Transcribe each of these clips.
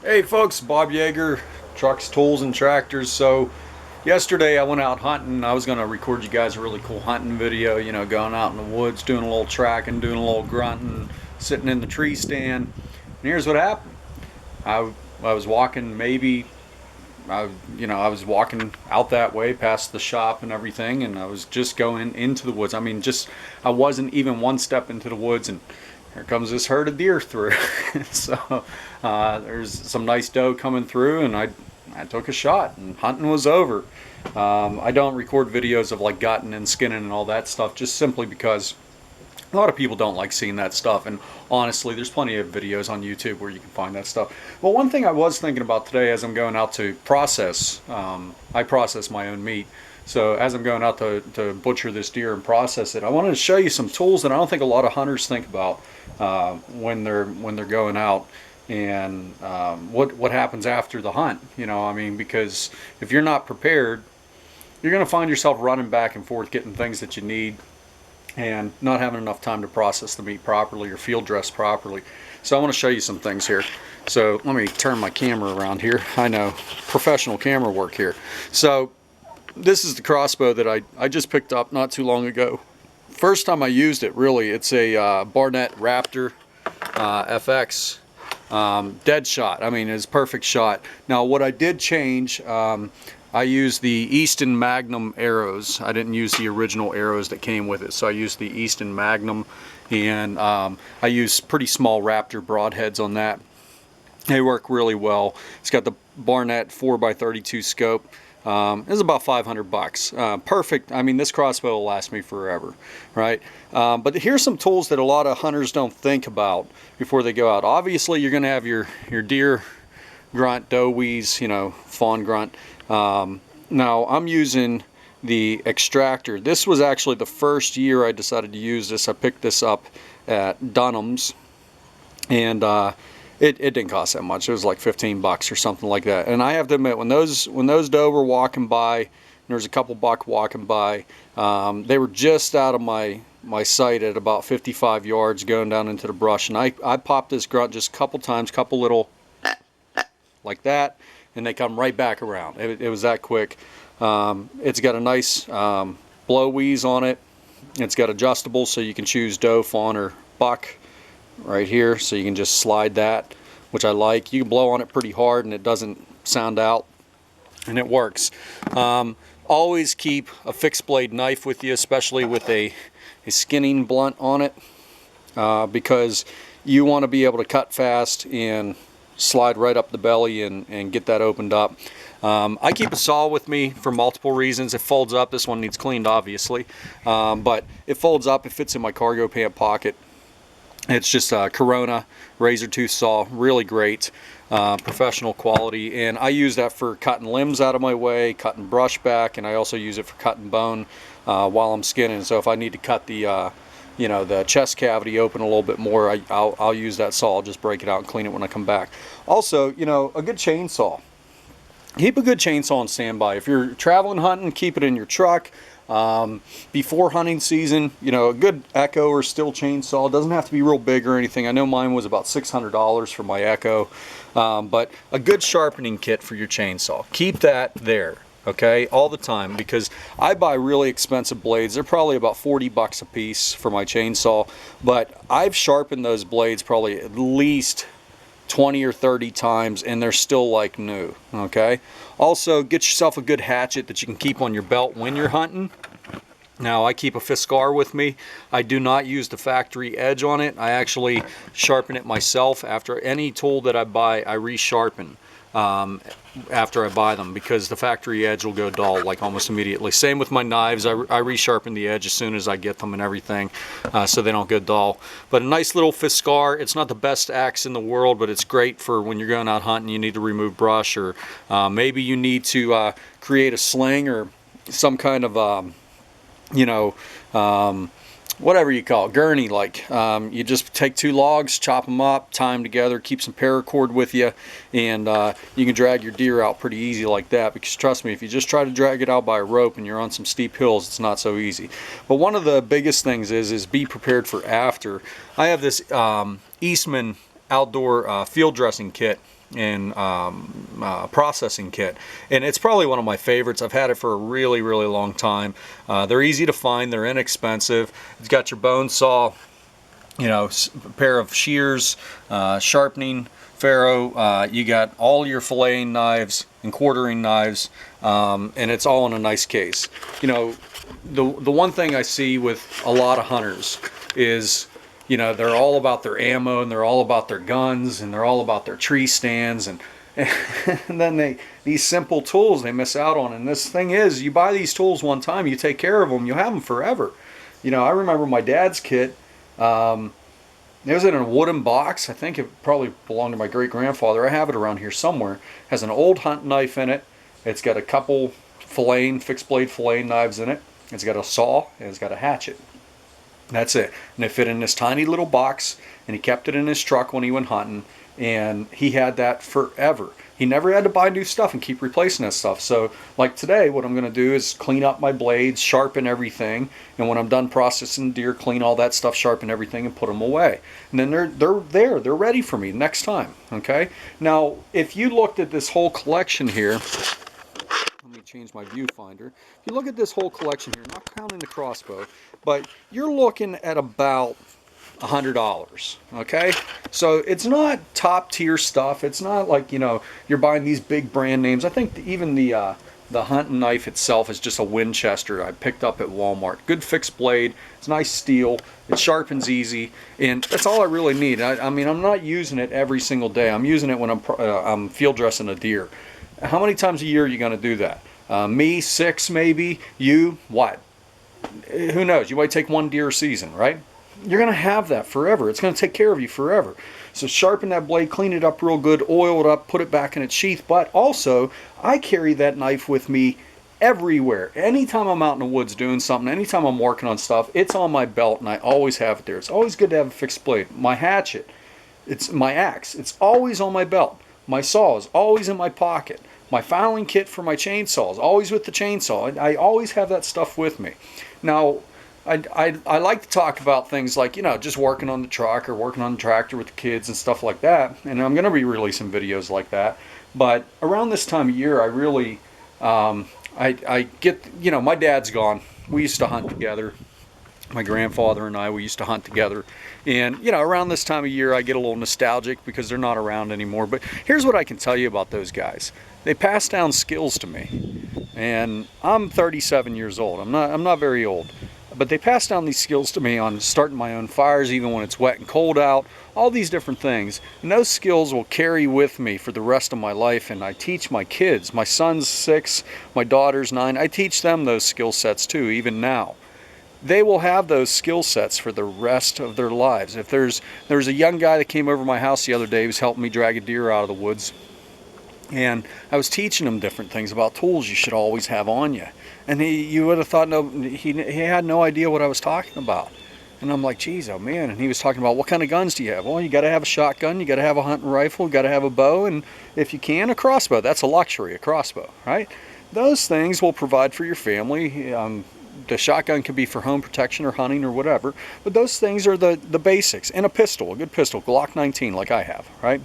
Hey folks, Bob Yeager, Trucks, Tools, and Tractors. So yesterday I went out hunting. I was going to record you guys a really cool hunting video, you know, going out in the woods, doing a little tracking, doing a little grunting, sitting in the tree stand. And here's what happened. I was walking I was walking out that way past the shop and everything, and I was just going into the woods. I wasn't even one step into the woods, and here comes this herd of deer through. So there's some nice doe coming through, and I took a shot, and hunting was over. I don't record videos of like gutting and skinning and all that stuff, just simply because a lot of people don't like seeing that stuff, and honestly there's plenty of videos on YouTube where you can find that stuff. Well, one thing I was thinking about today as I'm going out to process, I process my own meat. So as I'm going out to butcher this deer and process it, I wanted to show you some tools that I don't think a lot of hunters think about when they're going out, and what happens after the hunt. You know, I mean, because if you're not prepared, you're going to find yourself running back and forth getting things that you need and not having enough time to process the meat properly or field dress properly. So I want to show you some things here. So let me turn my camera around here. I know, professional camera work here. So this is the crossbow that I just picked up not too long ago. First time I used it, really, it's a Barnett Raptor FX dead shot. I mean, it's a perfect shot. Now what I did change, I used the Easton Magnum arrows. I didn't use the original arrows that came with it, so I used the Easton Magnum, and I used pretty small Raptor broadheads on that. They work really well. It's got the Barnett 4x32 scope. It's about $500. Perfect. I mean, this crossbow will last me forever, right? But here's some tools that a lot of hunters don't think about before they go out. Obviously, you're going to have your deer grunt, doe wheeze, you know, fawn grunt. Now, I'm using the extractor. This was actually the first year I decided to use this. I picked this up at Dunham's, and it didn't cost that much. It was like 15 bucks or something like that. And I have to admit, when those doe were walking by, and there was a couple buck walking by, they were just out of my sight at about 55 yards going down into the brush. And I popped this grunt just a couple times, couple little like that, and they come right back around. It was that quick. It's got a nice blow wheeze on it. It's got adjustables, so you can choose doe, fawn, or buck right here, so you can just slide that, which I like. You can blow on it pretty hard and it doesn't sound out, and it works. Always keep a fixed blade knife with you, especially with a skinning blunt on it, because you want to be able to cut fast and slide right up the belly and get that opened up. I keep a saw with me for multiple reasons. It folds up. This one needs cleaned, obviously, but it folds up. It fits in my cargo pant pocket. It's just a Corona razor tooth saw, really great, professional quality, and I use that for cutting limbs out of my way, cutting brush back, and I also use it for cutting bone while I'm skinning. So if I need to cut the you know, the chest cavity open a little bit more, I'll use that saw. I'll just break it out and clean it when I come back. Also, you know, a good chainsaw. Keep a good chainsaw on standby. If you're traveling hunting, keep it in your truck. Before hunting season, you know, a good Echo or Stihl chainsaw. It doesn't have to be real big or anything. I know mine was about $600 for my Echo, but a good sharpening kit for your chainsaw. Keep that there, okay, all the time, because I buy really expensive blades. They're probably about 40 bucks a piece for my chainsaw, but I've sharpened those blades probably at least 20 or 30 times, and they're still like new. Okay, also get yourself a good hatchet that you can keep on your belt when you're hunting. Now, I keep a Fiskar with me. I do not use the factory edge on it. I actually sharpen it myself. After any tool that I buy, I resharpen after I buy them, because the factory edge will go dull like almost immediately. Same with my knives. I resharpen the edge as soon as I get them and everything, so they don't go dull. But a nice little Fiskar. It's not the best axe in the world, but it's great for when you're going out hunting. You need to remove brush, or maybe you need to create a sling or some kind of you know, whatever you call it, gurney. Like you just take two logs, chop them up, tie them together, keep some paracord with you, and you can drag your deer out pretty easy like that. Because trust me, if you just try to drag it out by a rope and you're on some steep hills, it's not so easy. But one of the biggest things is be prepared for after. I have this Eastman outdoor field dressing kit and processing kit, and it's probably one of my favorites. I've had it for a really long time. They're easy to find, they're inexpensive. It's got your bone saw, you know, a pair of shears, sharpening ferrule, you got all your filleting knives and quartering knives, and it's all in a nice case. You know, the one thing I see with a lot of hunters is, you know, they're all about their ammo, and they're all about their guns, and they're all about their tree stands, and then these simple tools they miss out on. And this thing is, you buy these tools one time, you take care of them, you have them forever. You know, I remember my dad's kit. It was in a wooden box. I think it probably belonged to my great-grandfather. I have it around here somewhere. It has an old hunting knife in it. It's got a couple fixed blade filleting knives in it. It's got a saw, and it's got a hatchet. That's it. And it fit in this tiny little box, and he kept it in his truck when he went hunting, and he had that forever. He never had to buy new stuff and keep replacing that stuff. So like today, what I'm going to do is clean up my blades, sharpen everything, and when I'm done processing deer, clean all that stuff, sharpen everything, and put them away. And then they're ready for me next time. Okay. Now, if you looked at this whole collection here, let me change my viewfinder. If you look at this whole collection here, not counting the crossbow, but you're looking at about $100. Okay, so it's not top tier stuff. It's not like, you know, you're buying these big brand names. I think even the hunting knife itself is just a Winchester I picked up at Walmart. Good fixed blade. It's nice steel. It sharpens easy, and that's all I really need. I mean, I'm not using it every single day. I'm using it when I'm field dressing a deer. How many times a year are you going to do that? Me, 6 maybe. You, what? Who knows? You might take one deer a season, right? You're going to have that forever. It's going to take care of you forever. So sharpen that blade, clean it up real good, oil it up, put it back in its sheath. But also, I carry that knife with me everywhere. Anytime I'm out in the woods doing something, anytime I'm working on stuff, it's on my belt, and I always have it there. It's always good to have a fixed blade. My hatchet, it's my axe, it's always on my belt. My saw is always in my pocket. My filing kit for my chainsaw is always with the chainsaw. I always have that stuff with me. Now, I like to talk about things like, you know, just working on the truck or working on the tractor with the kids and stuff like that. And I'm going to be releasing videos like that. But around this time of year, I really, I get, you know, my dad's gone. We used to hunt together. My grandfather and I, we used to hunt together. And, you know, around this time of year, I get a little nostalgic because they're not around anymore. But here's what I can tell you about those guys. They pass down skills to me. And I'm 37 years old. I'm not very old. But they pass down these skills to me on starting my own fires, even when it's wet and cold out, all these different things. And those skills will carry with me for the rest of my life. And I teach my kids. My son's 6, my daughter's 9. I teach them those skill sets too, even now. They will have those skill sets for the rest of their lives. If there was a young guy that came over my house the other day, he was helping me drag a deer out of the woods. And I was teaching him different things about tools you should always have on you. And you would have thought he had no idea what I was talking about. And I'm like, geez, oh man. And he was talking about, what kind of guns do you have? Well, you got to have a shotgun, you got to have a hunting rifle, you got to have a bow, and if you can, a crossbow. That's a luxury, a crossbow, right? Those things will provide for your family. The shotgun could be for home protection or hunting or whatever, but those things are the basics. And a pistol, a good pistol, Glock 19 like I have, right?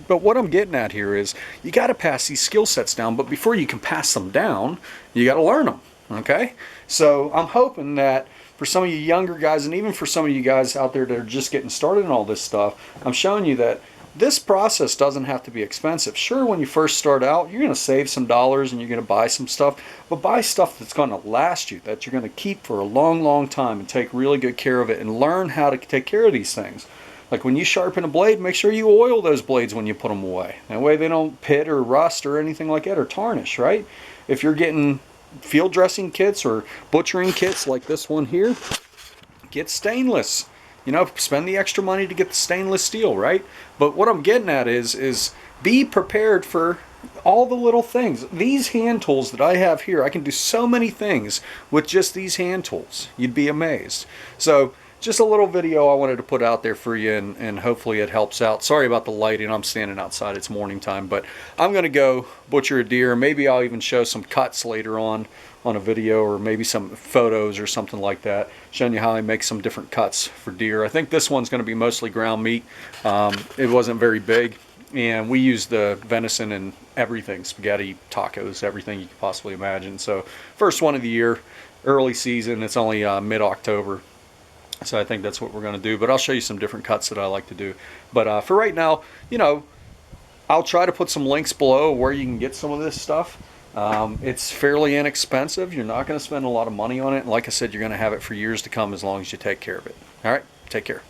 But what I'm getting at here is you got to pass these skill sets down, but before you can pass them down, you got to learn them, okay? So I'm hoping that for some of you younger guys, and even for some of you guys out there that are just getting started in all this stuff, I'm showing you that this process doesn't have to be expensive. Sure, when you first start out, you're going to save some dollars and you're going to buy some stuff, but buy stuff that's going to last you, that you're going to keep for a long, long time and take really good care of it and learn how to take care of these things. Like when you sharpen a blade, make sure you oil those blades when you put them away. That way they don't pit or rust or anything like that or tarnish, right? If you're getting field dressing kits or butchering kits like this one here, get stainless. You know, spend the extra money to get the stainless steel, right? But what I'm getting at is be prepared for all the little things. These hand tools that I have here, I can do so many things with just these hand tools. You'd be amazed. So just a little video I wanted to put out there for you, and hopefully it helps out. Sorry about the lighting. I'm standing outside. It's morning time, but I'm going to go butcher a deer. Maybe I'll even show some cuts later on a video, or maybe some photos or something like that, showing you how I make some different cuts for deer. I think this one's going to be mostly ground meat. It wasn't very big, And we use the venison in everything, spaghetti, tacos, everything you could possibly imagine. So first one of the year, early season, it's only mid-October. So I think that's what we're going to do. But I'll show you some different cuts that I like to do. But for right now, you know, I'll try to put some links below where you can get some of this stuff. It's fairly inexpensive. You're not going to spend a lot of money on it. And like I said, you're going to have it for years to come as long as you take care of it. All right, take care.